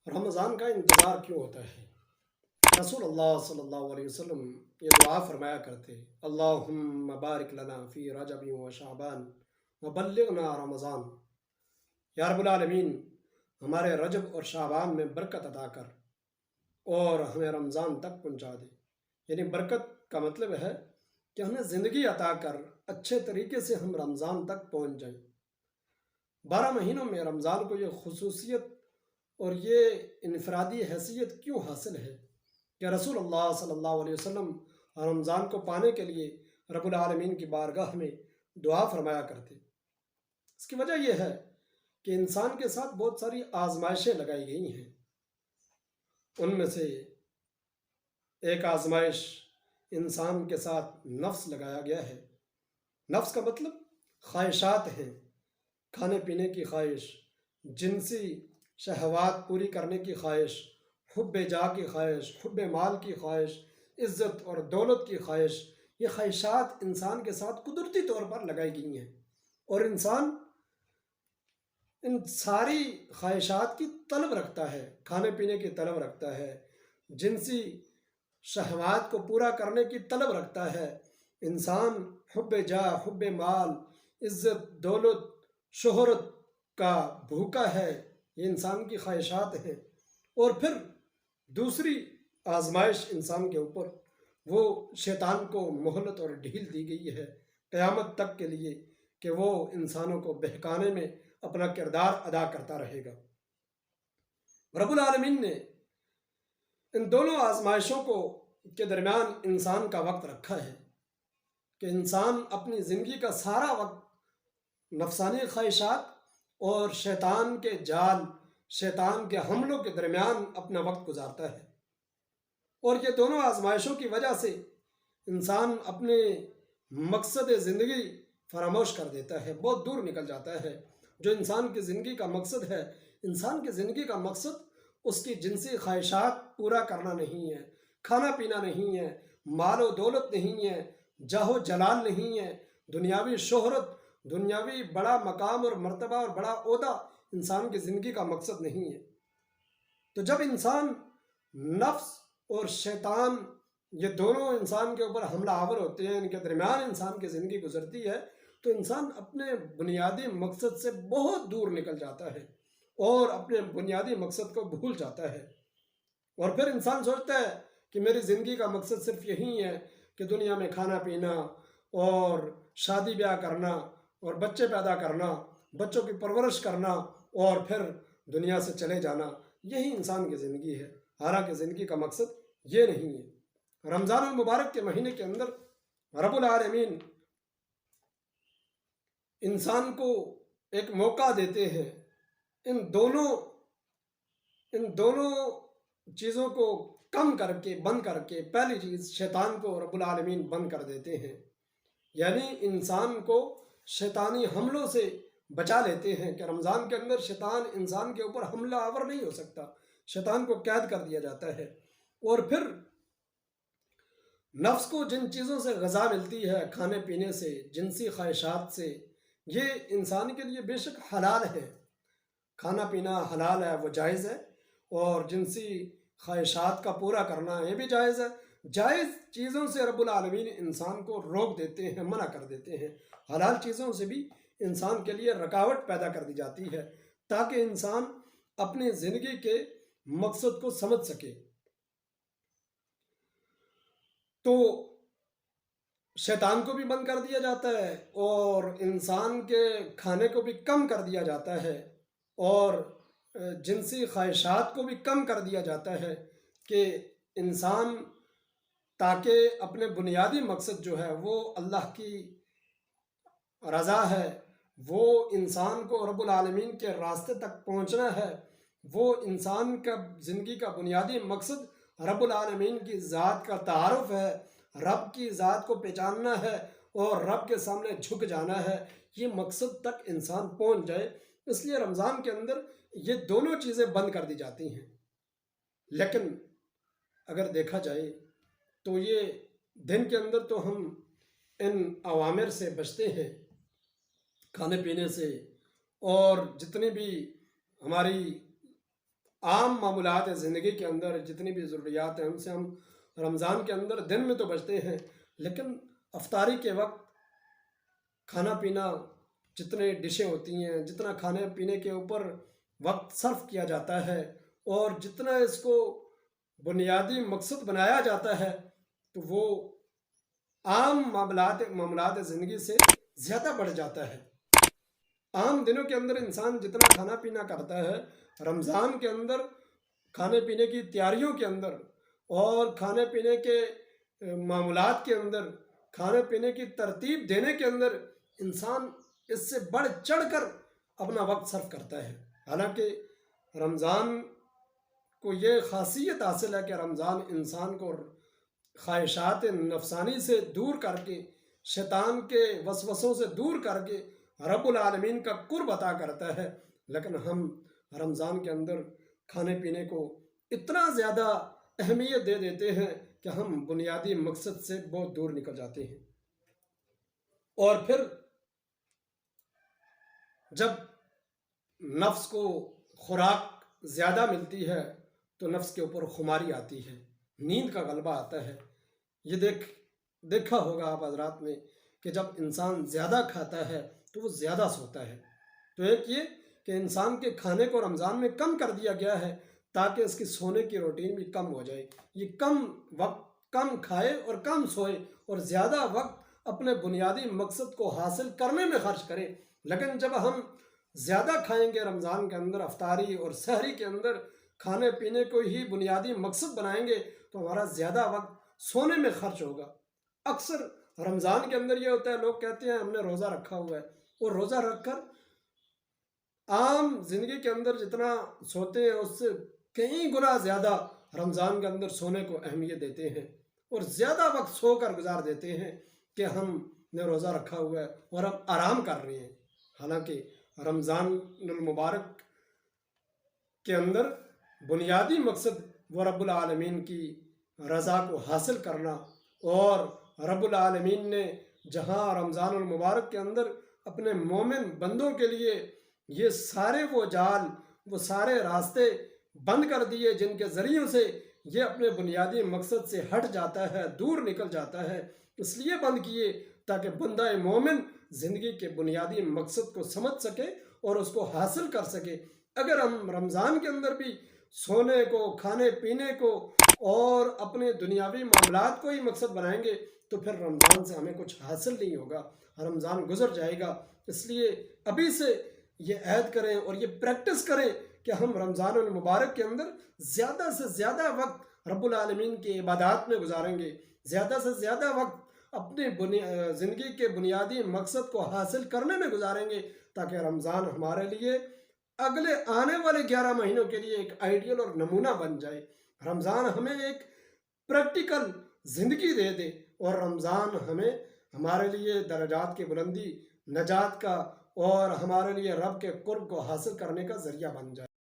رمضان کا انتظار کیوں ہوتا ہے؟ رسول اللہ صلی اللہ علیہ وسلم یہ دعا فرمایا کرتے، اللہم بارک لنا فی رجب و شعبان وبلغنا رمضان۔ یا رب العالمین، ہمارے رجب اور شعبان میں برکت عطا کر اور ہمیں رمضان تک پہنچا دے۔ یعنی برکت کا مطلب ہے کہ ہمیں زندگی عطا کر اچھے طریقے سے ہم رمضان تک پہنچ جائیں۔ 12 مہینوں میں رمضان کو یہ خصوصیت اور یہ انفرادی حیثیت کیوں حاصل ہے کہ رسول اللہ صلی اللہ علیہ وسلم رمضان کو پانے کے لیے رب العالمین کی بارگاہ میں دعا فرمایا کرتے؟ اس کی وجہ یہ ہے کہ انسان کے ساتھ بہت ساری آزمائشیں لگائی گئی ہیں۔ ان میں سے ایک آزمائش انسان کے ساتھ نفس لگایا گیا ہے۔ نفس کا مطلب خواہشات ہیں، کھانے پینے کی خواہش، جنسی شہوات پوری کرنے کی خواہش، حب جاہ کی خواہش، حب مال کی خواہش، عزت اور دولت کی خواہش۔ یہ خواہشات انسان کے ساتھ قدرتی طور پر لگائی گئی ہیں، اور انسان ان ساری خواہشات کی طلب رکھتا ہے، کھانے پینے کی طلب رکھتا ہے، جنسی شہوات کو پورا کرنے کی طلب رکھتا ہے۔ انسان حب جاہ، حب مال، عزت، دولت، شہرت کا بھوکا ہے۔ یہ انسان کی خواہشات ہیں۔ اور پھر دوسری آزمائش انسان کے اوپر وہ شیطان کو مہلت اور ڈھیل دی گئی ہے قیامت تک کے لیے کہ وہ انسانوں کو بہکانے میں اپنا کردار ادا کرتا رہے گا۔ رب العالمین نے ان دونوں آزمائشوں کے درمیان انسان کا وقت رکھا ہے کہ انسان اپنی زندگی کا سارا وقت نفسانی خواہشات اور شیطان کے جال، شیطان کے حملوں کے درمیان اپنا وقت گزارتا ہے۔ اور یہ دونوں آزمائشوں کی وجہ سے انسان اپنے مقصد زندگی فراموش کر دیتا ہے، بہت دور نکل جاتا ہے۔ جو انسان کی زندگی کا مقصد ہے، انسان کی زندگی کا مقصد اس کی جنسی خواہشات پورا کرنا نہیں ہے، کھانا پینا نہیں ہے، مال و دولت نہیں ہے، جاہ و جلال نہیں ہے، دنیاوی شہرت، دنیاوی بڑا مقام اور مرتبہ اور بڑا عہدہ انسان کی زندگی کا مقصد نہیں ہے۔ تو جب انسان نفس اور شیطان یہ دونوں انسان کے اوپر حملہ آور ہوتے ہیں، ان کے درمیان انسان کی زندگی گزرتی ہے، تو انسان اپنے بنیادی مقصد سے بہت دور نکل جاتا ہے اور اپنے بنیادی مقصد کو بھول جاتا ہے۔ اور پھر انسان سوچتا ہے کہ میری زندگی کا مقصد صرف یہی ہے کہ دنیا میں کھانا پینا اور شادی بیاہ کرنا اور بچے پیدا کرنا، بچوں کی پرورش کرنا اور پھر دنیا سے چلے جانا، یہی انسان کی زندگی ہے۔ حالانکہ زندگی کا مقصد یہ نہیں ہے۔ رمضان المبارک کے مہینے کے اندر رب العالمین انسان کو ایک موقع دیتے ہیں ان دونوں چیزوں کو کم کر کے، بند کر کے۔ پہلی چیز، شیطان کو رب العالمین بند کر دیتے ہیں، یعنی انسان کو شیطانی حملوں سے بچا لیتے ہیں کہ رمضان کے اندر شیطان انسان کے اوپر حملہ آور نہیں ہو سکتا، شیطان کو قید کر دیا جاتا ہے۔ اور پھر نفس کو جن چیزوں سے غذا ملتی ہے، کھانے پینے سے، جنسی خواہشات سے، یہ انسان کے لیے بے شک حلال ہے، کھانا پینا حلال ہے، وہ جائز ہے، اور جنسی خواہشات کا پورا کرنا یہ بھی جائز ہے۔ جائز چیزوں سے رب العالمین انسان کو روک دیتے ہیں، منع کر دیتے ہیں۔ حلال چیزوں سے بھی انسان کے لیے رکاوٹ پیدا کر دی جاتی ہے تاکہ انسان اپنی زندگی کے مقصد کو سمجھ سکے۔ تو شیطان کو بھی بند کر دیا جاتا ہے اور انسان کے کھانے کو بھی کم کر دیا جاتا ہے اور جنسی خواہشات کو بھی کم کر دیا جاتا ہے کہ انسان تاکہ اپنے بنیادی مقصد جو ہے وہ اللہ کی رضا ہے، وہ انسان کو رب العالمین کے راستے تک پہنچنا ہے، وہ انسان کا زندگی کا بنیادی مقصد رب العالمین کی ذات کا تعارف ہے، رب کی ذات کو پہچاننا ہے اور رب کے سامنے جھک جانا ہے۔ یہ مقصد تک انسان پہنچ جائے، اس لیے رمضان کے اندر یہ دونوں چیزیں بند کر دی جاتی ہیں۔ لیکن اگر دیکھا جائے تو یہ دن کے اندر تو ہم ان اوامر سے بچتے ہیں، کھانے پینے سے، اور جتنی بھی ہماری عام معمولات زندگی کے اندر جتنی بھی ضروریات ہیں ان سے ہم رمضان کے اندر دن میں تو بچتے ہیں، لیکن افطاری کے وقت کھانا پینا، جتنے ڈشیں ہوتی ہیں، جتنا کھانے پینے کے اوپر وقت صرف کیا جاتا ہے اور جتنا اس کو بنیادی مقصد بنایا جاتا ہے، تو وہ عام معاملات زندگی سے زیادہ بڑھ جاتا ہے۔ عام دنوں کے اندر انسان جتنا کھانا پینا کرتا ہے، رمضان کے اندر کھانے پینے کی تیاریوں کے اندر اور کھانے پینے کے معاملات کے اندر، کھانے پینے کی ترتیب دینے کے اندر انسان اس سے بڑھ چڑھ کر اپنا وقت صرف کرتا ہے۔ حالانکہ رمضان کو یہ خاصیت حاصل ہے کہ رمضان انسان کو خواہشات نفسانی سے دور کر کے، شیطان کے وسوسوں سے دور کر کے رب العالمین کا قرب عطا کرتا ہے، لیکن ہم رمضان کے اندر کھانے پینے کو اتنا زیادہ اہمیت دے دیتے ہیں کہ ہم بنیادی مقصد سے بہت دور نکل جاتے ہیں۔ اور پھر جب نفس کو خوراک زیادہ ملتی ہے تو نفس کے اوپر خماری آتی ہے، نیند کا غلبہ آتا ہے۔ یہ دیکھا ہوگا آپ حضرات نے کہ جب انسان زیادہ کھاتا ہے تو وہ زیادہ سوتا ہے۔ تو ایک یہ کہ انسان کے کھانے کو رمضان میں کم کر دیا گیا ہے تاکہ اس کی سونے کی روٹین بھی کم ہو جائے، یہ کم وقت کم کھائے اور کم سوئے اور زیادہ وقت اپنے بنیادی مقصد کو حاصل کرنے میں خرچ کرے۔ لیکن جب ہم زیادہ کھائیں گے رمضان کے اندر، افطاری اور سحری کے اندر کھانے پینے کو ہی بنیادی مقصد بنائیں گے تو ہمارا زیادہ وقت سونے میں خرچ ہوگا۔ اکثر رمضان کے اندر یہ ہوتا ہے، لوگ کہتے ہیں ہم نے روزہ رکھا ہوا ہے، اور روزہ رکھ کر عام زندگی کے اندر جتنا سوتے ہیں اس سے کئی گنا زیادہ رمضان کے اندر سونے کو اہمیت دیتے ہیں اور زیادہ وقت سو کر گزار دیتے ہیں کہ ہم نے روزہ رکھا ہوا ہے اور ہم آرام کر رہے ہیں۔ حالانکہ رمضان المبارک کے اندر بنیادی مقصد وہ رب العالمین کی رضا کو حاصل کرنا، اور رب العالمین نے جہاں رمضان المبارک کے اندر اپنے مومن بندوں کے لیے یہ سارے وہ جال، وہ سارے راستے بند کر دیے جن کے ذریعوں سے یہ اپنے بنیادی مقصد سے ہٹ جاتا ہے، دور نکل جاتا ہے، اس لیے بند کیے تاکہ بندہ مومن زندگی کے بنیادی مقصد کو سمجھ سکے اور اس کو حاصل کر سکے۔ اگر ہم رمضان کے اندر بھی سونے کو، کھانے پینے کو اور اپنے دنیاوی معاملات کو ہی مقصد بنائیں گے تو پھر رمضان سے ہمیں کچھ حاصل نہیں ہوگا، رمضان گزر جائے گا۔ اس لیے ابھی سے یہ عہد کریں اور یہ پریکٹس کریں کہ ہم رمضان المبارک کے اندر زیادہ سے زیادہ وقت رب العالمین کی عبادات میں گزاریں گے، زیادہ سے زیادہ وقت اپنے زندگی کے بنیادی مقصد کو حاصل کرنے میں گزاریں گے تاکہ رمضان ہمارے لیے اگلے آنے والے 11 مہینوں کے لیے ایک آئیڈیل اور نمونہ بن جائے۔ رمضان ہمیں ایک پریکٹیکل زندگی دے دے اور رمضان ہمیں ہمارے لیے درجات کی بلندی، نجات کا اور ہمارے لیے رب کے قرب کو حاصل کرنے کا ذریعہ بن جائے۔